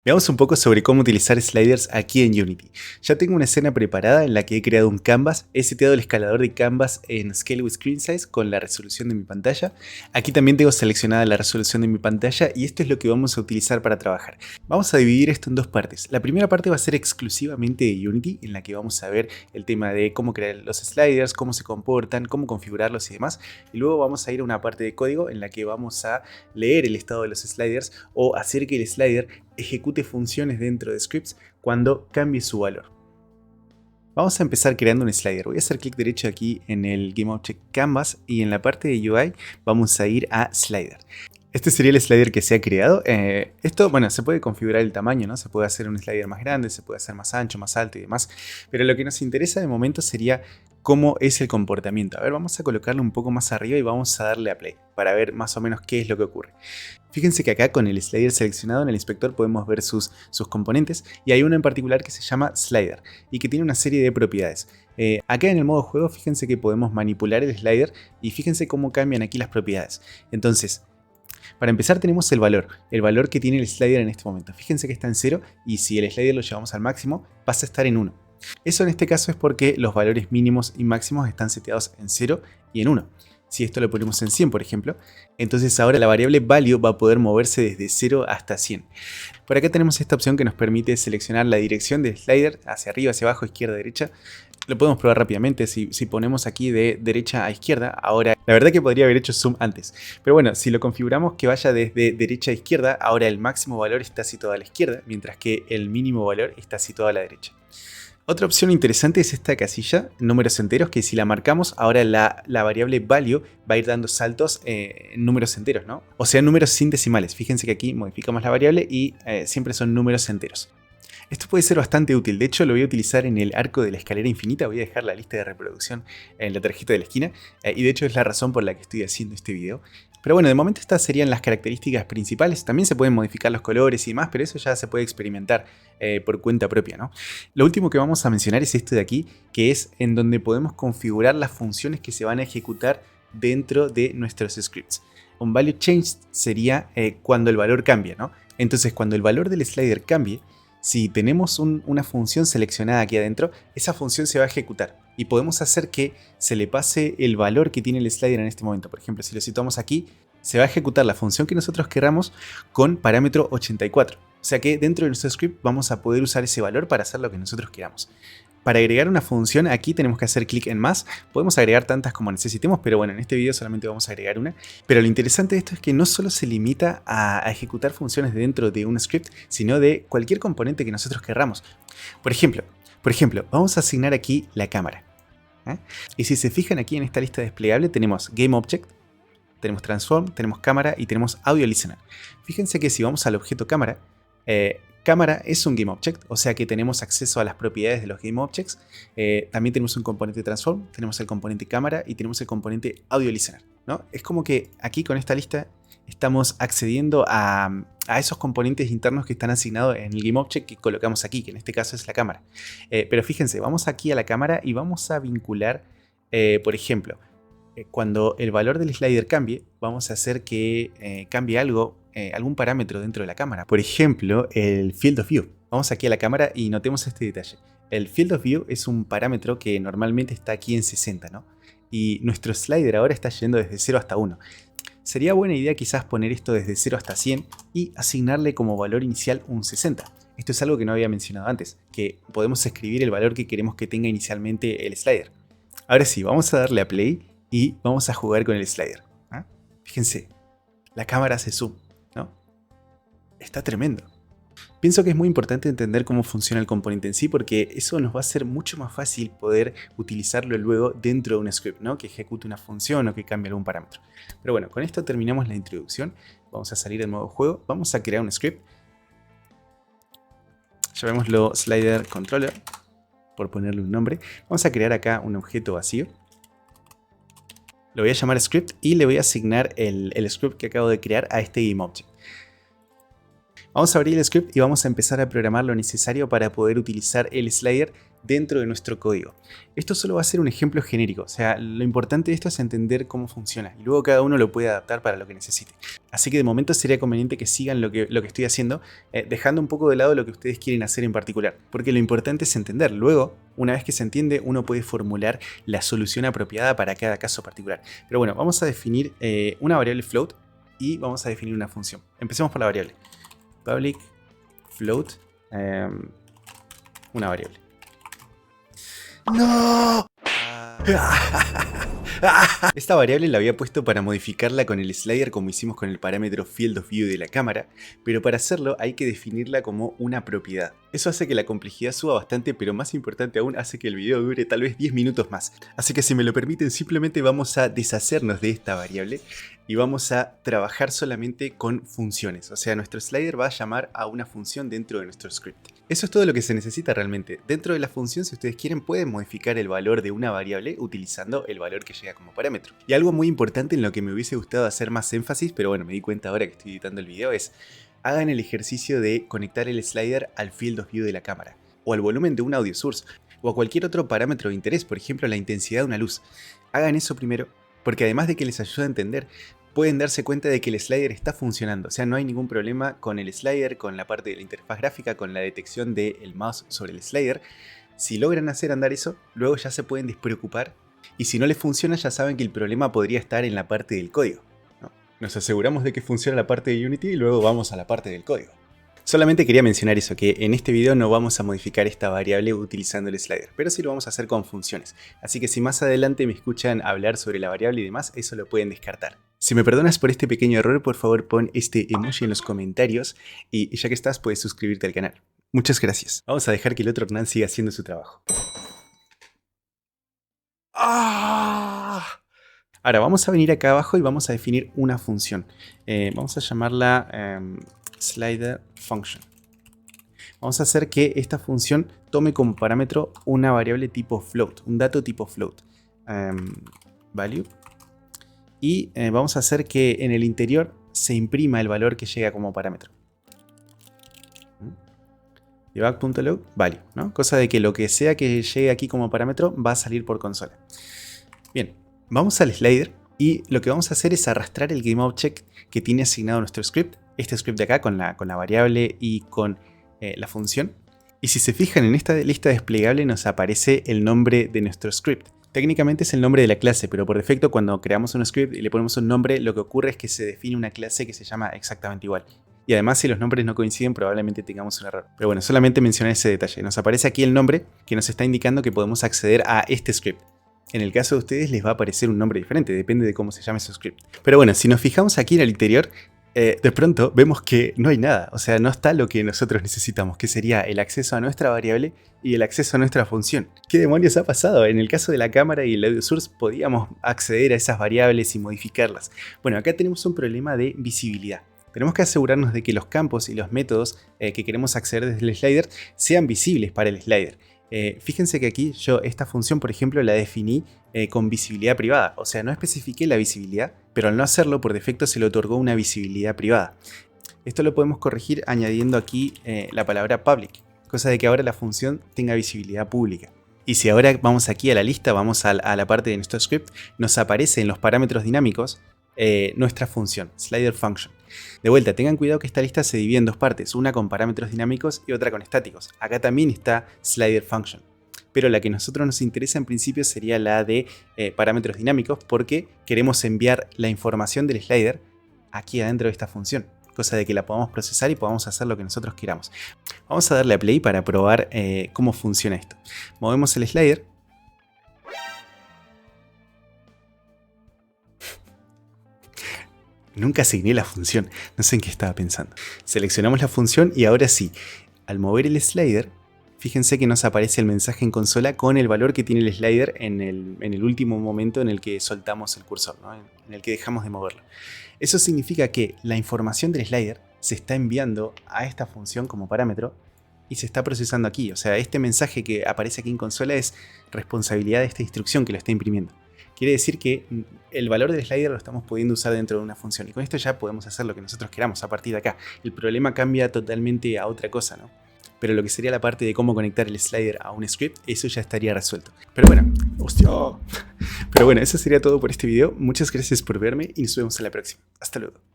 Veamos un poco sobre cómo utilizar sliders aquí en Unity. Ya tengo una escena preparada en la que he creado un canvas, he seteado el escalador de canvas en Scale with Screen Size con la resolución de mi pantalla. Aquí también tengo seleccionada la resolución de mi pantalla y esto es lo que vamos a utilizar para trabajar. Vamos a dividir esto en dos partes. La primera parte va a ser exclusivamente de Unity, en la que vamos a ver el tema de cómo crear los sliders, cómo se comportan, cómo configurarlos y demás. Y luego vamos a ir a una parte de código en la que vamos a leer el estado de los sliders o hacer que el slider ejecute funciones dentro de scripts cuando cambie su valor. Vamos a empezar creando un slider. Voy a hacer clic derecho aquí en el GameObject Canvas y en la parte de UI vamos a ir a Slider. Este sería el slider que se ha creado. Esto, bueno, se puede configurar el tamaño, ¿no? Se puede hacer un slider más grande, se puede hacer más ancho, más alto y demás. Pero lo que nos interesa de momento sería cómo es el comportamiento. A ver, vamos a colocarlo un poco más arriba y vamos a darle a play para ver más o menos qué es lo que ocurre. Fíjense que acá con el slider seleccionado en el inspector podemos ver sus componentes y hay uno en particular que se llama slider y que tiene una serie de propiedades. Acá en el modo juego fíjense que podemos manipular el slider y fíjense cómo cambian aquí las propiedades. Entonces, para empezar tenemos el valor que tiene el slider en este momento. Fíjense que está en 0 y si el slider lo llevamos al máximo pasa a estar en 1. Eso en este caso es porque los valores mínimos y máximos están seteados en 0 y en 1. Si esto lo ponemos en 100, por ejemplo, entonces ahora la variable value va a poder moverse desde 0 hasta 100. Por acá tenemos esta opción que nos permite seleccionar la dirección del slider, hacia arriba, hacia abajo, izquierda, derecha. Lo podemos probar rápidamente si ponemos aquí de derecha a izquierda. Ahora, la verdad que podría haber hecho zoom antes. Pero bueno, si lo configuramos que vaya desde derecha a izquierda, ahora el máximo valor está situado a la izquierda, mientras que el mínimo valor está situado a la derecha. Otra opción interesante es esta casilla, números enteros, que si la marcamos, ahora la variable value va a ir dando saltos en números enteros, ¿no? O sea, números sin decimales. Fíjense que aquí modificamos la variable y siempre son números enteros. Esto puede ser bastante útil, de hecho lo voy a utilizar en el arco de la escalera infinita, voy a dejar la lista de reproducción en la tarjeta de la esquina, y de hecho es la razón por la que estoy haciendo este video. Pero bueno, de momento estas serían las características principales, también se pueden modificar los colores y demás, pero eso ya se puede experimentar por cuenta propia, ¿no? Lo último que vamos a mencionar es esto de aquí, que es en donde podemos configurar las funciones que se van a ejecutar dentro de nuestros scripts. Un value change sería cuando el valor cambia, ¿no? Entonces cuando el valor del slider cambie, si tenemos una función seleccionada aquí adentro, esa función se va a ejecutar y podemos hacer que se le pase el valor que tiene el slider en este momento. Por ejemplo, si lo situamos aquí, se va a ejecutar la función que nosotros queramos con parámetro 84. O sea que dentro de nuestro script vamos a poder usar ese valor para hacer lo que nosotros queramos. Para agregar una función aquí tenemos que hacer clic en más, podemos agregar tantas como necesitemos, pero bueno, en este video solamente vamos a agregar una. Pero lo interesante de esto es que no solo se limita a ejecutar funciones dentro de un script, sino de cualquier componente que nosotros querramos. Por ejemplo, vamos a asignar aquí la cámara. Y si se fijan aquí en esta lista desplegable tenemos GameObject, tenemos Transform, tenemos cámara y tenemos Audio Listener. Fíjense que si vamos al objeto cámara, cámara es un GameObject, o sea que tenemos acceso a las propiedades de los GameObjects. También tenemos un componente Transform, tenemos el componente cámara y tenemos el componente Audio Listener, ¿no? Es como que aquí con esta lista estamos accediendo a esos componentes internos que están asignados en el GameObject que colocamos aquí, que en este caso es la cámara. Pero fíjense, vamos aquí a la cámara y vamos a vincular, por ejemplo, cuando el valor del slider cambie, vamos a hacer que cambie algo, algún parámetro dentro de la cámara. Por ejemplo, el Field of View. Vamos aquí a la cámara y notemos este detalle. El Field of View es un parámetro que normalmente está aquí en 60, ¿no? Y nuestro slider ahora está yendo desde 0 hasta 1. Sería buena idea quizás poner esto desde 0 hasta 100 y asignarle como valor inicial un 60. Esto es algo que no había mencionado antes, que podemos escribir el valor que queremos que tenga inicialmente el slider. Ahora sí, vamos a darle a play y vamos a jugar con el slider. Fíjense, la cámara hace zoom, ¿no? Está tremendo. Pienso que es muy importante entender cómo funciona el componente en sí porque eso nos va a hacer mucho más fácil poder utilizarlo luego dentro de un script, ¿no? Que ejecute una función o que cambie algún parámetro. Pero bueno, con esto terminamos la introducción. Vamos a salir del modo juego, vamos a crear un script. Llamémoslo slider controller, por ponerle un nombre. Vamos a crear acá un objeto vacío. Lo voy a llamar script y le voy a asignar el script que acabo de crear a este GameObject. Vamos a abrir el script y vamos a empezar a programar lo necesario para poder utilizar el slider dentro de nuestro código. Esto solo va a ser un ejemplo genérico, o sea, lo importante de esto es entender cómo funciona y luego cada uno lo puede adaptar para lo que necesite. Así que de momento sería conveniente que sigan lo que estoy haciendo, dejando un poco de lado lo que ustedes quieren hacer en particular, porque lo importante es entender. Luego, una vez que se entiende, uno puede formular la solución apropiada para cada caso particular. Pero bueno, vamos a definir una variable float y vamos a definir una función. Empecemos por la variable. Public float, una variable. ¡No! Esta variable la había puesto para modificarla con el slider como hicimos con el parámetro Field of View de la cámara, pero para hacerlo hay que definirla como una propiedad. Eso hace que la complejidad suba bastante, pero más importante aún hace que el video dure tal vez 10 minutos más. Así que si me lo permiten, simplemente vamos a deshacernos de esta variable y vamos a trabajar solamente con funciones. O sea, nuestro slider va a llamar a una función dentro de nuestro script. Eso es todo lo que se necesita realmente. Dentro de la función, si ustedes quieren, pueden modificar el valor de una variable utilizando el valor que llega como parámetro. Y algo muy importante en lo que me hubiese gustado hacer más énfasis, pero bueno, me di cuenta ahora que estoy editando el video, es hagan el ejercicio de conectar el slider al Field of View de la cámara, o al volumen de un audio source, o a cualquier otro parámetro de interés, por ejemplo la intensidad de una luz. Hagan eso primero, porque además de que les ayuda a entender, pueden darse cuenta de que el slider está funcionando, o sea, no hay ningún problema con el slider, con la parte de la interfaz gráfica, con la detección del mouse sobre el slider. Si logran hacer andar eso, luego ya se pueden despreocupar, y si no les funciona ya saben que el problema podría estar en la parte del código, ¿no? Nos aseguramos de que funciona la parte de Unity y luego vamos a la parte del código. Solamente quería mencionar eso, que en este video no vamos a modificar esta variable utilizando el slider, pero sí lo vamos a hacer con funciones. Así que si más adelante me escuchan hablar sobre la variable y demás, eso lo pueden descartar. Si me perdonas por este pequeño error, por favor pon este emoji en los comentarios y ya que estás puedes suscribirte al canal. Muchas gracias. Vamos a dejar que el otro Hernán siga haciendo su trabajo. Ahora vamos a venir acá abajo y vamos a definir una función. Vamos a llamarla slider function. Vamos a hacer que esta función tome como parámetro una variable tipo float, un dato tipo float. Value. Y vamos a hacer que en el interior se imprima el valor que llega como parámetro. Debug.log value, ¿no? Cosa de que lo que sea que llegue aquí como parámetro va a salir por consola. Bien, vamos al slider y lo que vamos a hacer es arrastrar el GameObject que tiene asignado nuestro script. Este script de acá con la variable y con la función. Y si se fijan en esta lista desplegable nos aparece el nombre de nuestro script. Técnicamente es el nombre de la clase, pero por defecto cuando creamos un script y le ponemos un nombre, lo que ocurre es que se define una clase que se llama exactamente igual. Y además si los nombres no coinciden probablemente tengamos un error. Pero bueno, solamente mencioné ese detalle. Nos aparece aquí el nombre que nos está indicando que podemos acceder a este script. En el caso de ustedes les va a aparecer un nombre diferente, depende de cómo se llame su script. Pero bueno, si nos fijamos aquí en el interior, de pronto vemos que no hay nada, o sea, no está lo que nosotros necesitamos, que sería el acceso a nuestra variable y el acceso a nuestra función. ¿Qué demonios ha pasado? En el caso de la cámara y el audio source podíamos acceder a esas variables y modificarlas. Bueno, acá tenemos un problema de visibilidad. Tenemos que asegurarnos de que los campos y los métodos que queremos acceder desde el slider sean visibles para el slider. Fíjense que aquí yo esta función, por ejemplo, la definí con visibilidad privada. O sea, no especifiqué la visibilidad, pero al no hacerlo, por defecto se le otorgó una visibilidad privada. Esto lo podemos corregir añadiendo aquí la palabra public, cosa de que ahora la función tenga visibilidad pública. Y si ahora vamos aquí a la lista, vamos a la parte de nuestro script, nos aparece en los parámetros dinámicos nuestra función, slider function. De vuelta, tengan cuidado que esta lista se divide en dos partes, una con parámetros dinámicos y otra con estáticos. Acá también está slider function, pero la que a nosotros nos interesa en principio sería la de parámetros dinámicos porque queremos enviar la información del slider aquí adentro de esta función, cosa de que la podamos procesar y podamos hacer lo que nosotros queramos. Vamos a darle a play para probar cómo funciona esto. Movemos el slider. Nunca asigné la función, no sé en qué estaba pensando. Seleccionamos la función y ahora sí, al mover el slider, fíjense que nos aparece el mensaje en consola con el valor que tiene el slider en el último momento en el que soltamos el cursor, ¿no? En el que dejamos de moverlo. Eso significa que la información del slider se está enviando a esta función como parámetro y se está procesando aquí. O sea, este mensaje que aparece aquí en consola es responsabilidad de esta instrucción que lo está imprimiendo. Quiere decir que el valor del slider lo estamos pudiendo usar dentro de una función y con esto ya podemos hacer lo que nosotros queramos a partir de acá. El problema cambia totalmente a otra cosa, ¿no? pero lo que sería la parte de cómo conectar el slider a un script, eso ya estaría resuelto. Pero bueno, hostia. Pero bueno, eso sería todo por este video. Muchas gracias por verme y nos vemos en la próxima. Hasta luego.